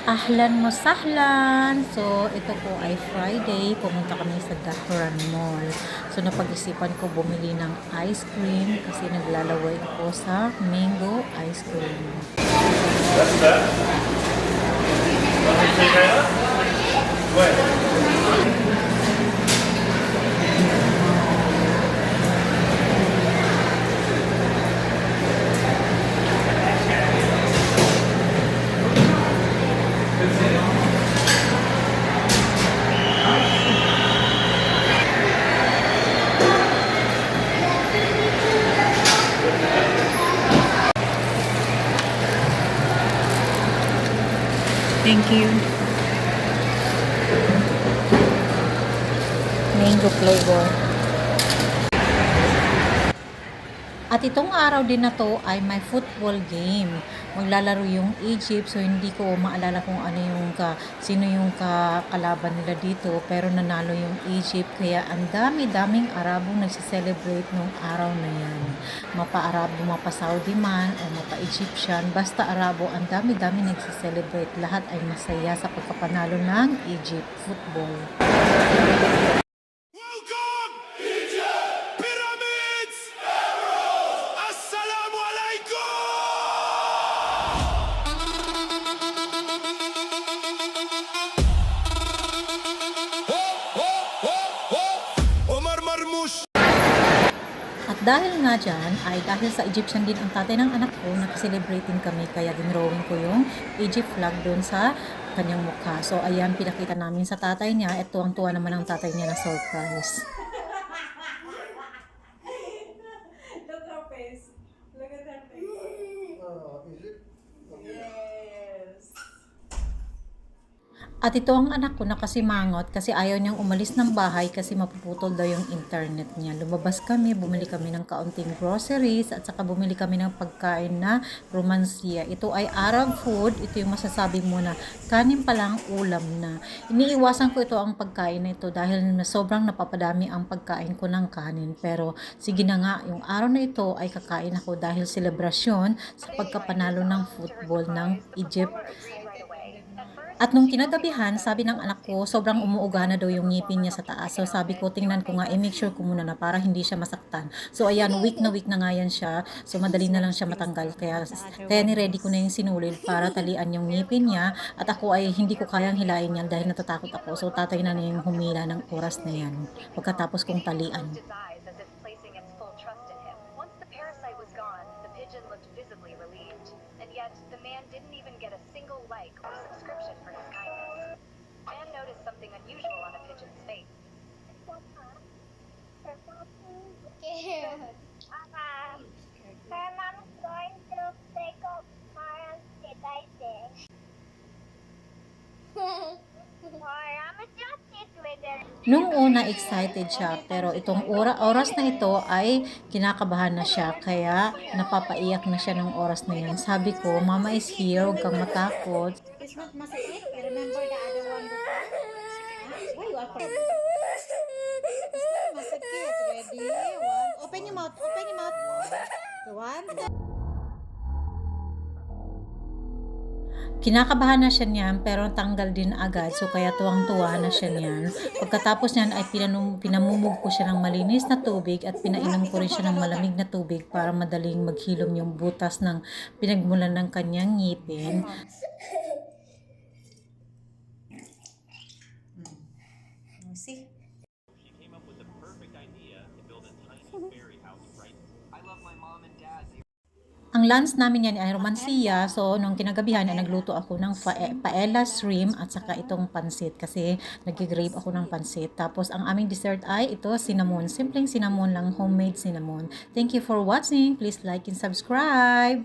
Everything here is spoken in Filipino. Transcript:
Ahlan mo sahlan! So, ito po ay Friday. Pumunta kami sa Dahran Mall. So, napag-isipan ko bumili ng ice cream kasi naglalaway ako sa mango ice cream. That's that. When? Thank you. Mango flavor. At itong araw din na to ay may football game. Maglalaro yung Egypt, so hindi ko maalala kung sino yung kalaban nila dito, pero nanalo yung Egypt, kaya ang dami-daming Arabong nagsiselebrate nung araw na yan. Mapa-Arabo, mapa-Saudi man, o mapa-Egyptian, basta Arabo, ang dami-dami nagsiselebrate. Lahat ay masaya sa pagkapanalo ng Egypt football. Welcome! Pyramids! Assalamu alaikum! Omar Marmush! At dahil nga dyan, ay dahil sa Egyptian din ang tatay ng anak ko, nag-celebrating kami, kaya dinrawing ko yung Egypt flag doon sa kanyang mukha. So ayan, pinakita namin sa tatay niya, at tuwang-tuwa naman ang tatay niya na surprise. Look her face. Look at her face. Is it? Yes. At ito ang anak ko na kasimangot kasi ayaw niyang umalis ng bahay kasi mapuputol daw yung internet niya. Lumabas kami, bumili kami ng kaunting groceries at saka bumili kami ng pagkain na romansya. Ito ay Arab food. Ito yung masasabi mo na kanin pa lang, ulam na. Iniiwasan ko ito ang pagkain na ito dahil sobrang napapadami ang pagkain ko ng kanin. Pero sige na nga, yung araw na ito ay kakain ako dahil selebrasyon sa pagkapanalo ng football ng Egypt. At nung kinagabihan, sabi ng anak ko, sobrang umuuga na daw yung ngipin niya sa taas. So sabi ko, tingnan ko nga, make sure ko muna na para hindi siya masaktan. So ayan, week na nga yan siya. So madali na lang siya matanggal. Kaya ni-ready ko na yung sinulid para talian yung ngipin niya. At ako ay hindi ko kayang hilain yan dahil natatakot ako. So tatay na yung humila ng oras na yan. Pagkatapos kong talian. Visibly relieved, and yet the man didn't even get a single like or subscription for his kindness. Man noticed something unusual on a pigeon's face. Her mom's going to take up Mara's devices. Mama just sit with her. Nung una, excited siya, pero itong oras na ito ay kinakabahan na siya, kaya napapaiyak na siya ng oras na yan. Sabi ko, Mama is here, huwag kang matakot. It's not masakit. Remember the other one before? Why you afraid? It's not masakit. Ready? One. Open your mouth. Open your mouth. One. Kinakabahan na siya niyan, pero tanggal din agad, so kaya tuwang-tuwa na siya niyan. Pagkatapos niyan ay pinamumog ko siya ng malinis na tubig at pinainom ko rin siya ng malamig na tubig para madaling maghilom yung butas ng pinagmulan ng kanyang ngipin. See? She came up with the perfect idea to build a tiny fairy house right. I love my mom and dad. Ang lunch namin yan ay romansiya. So, nung kinagabihan ay nagluto ako ng paella shrimp at saka itong pansit kasi nag-grave ako ng pansit. Tapos, ang aming dessert ay ito, cinnamon. Simpleng cinnamon lang, homemade cinnamon. Thank you for watching. Please like and subscribe.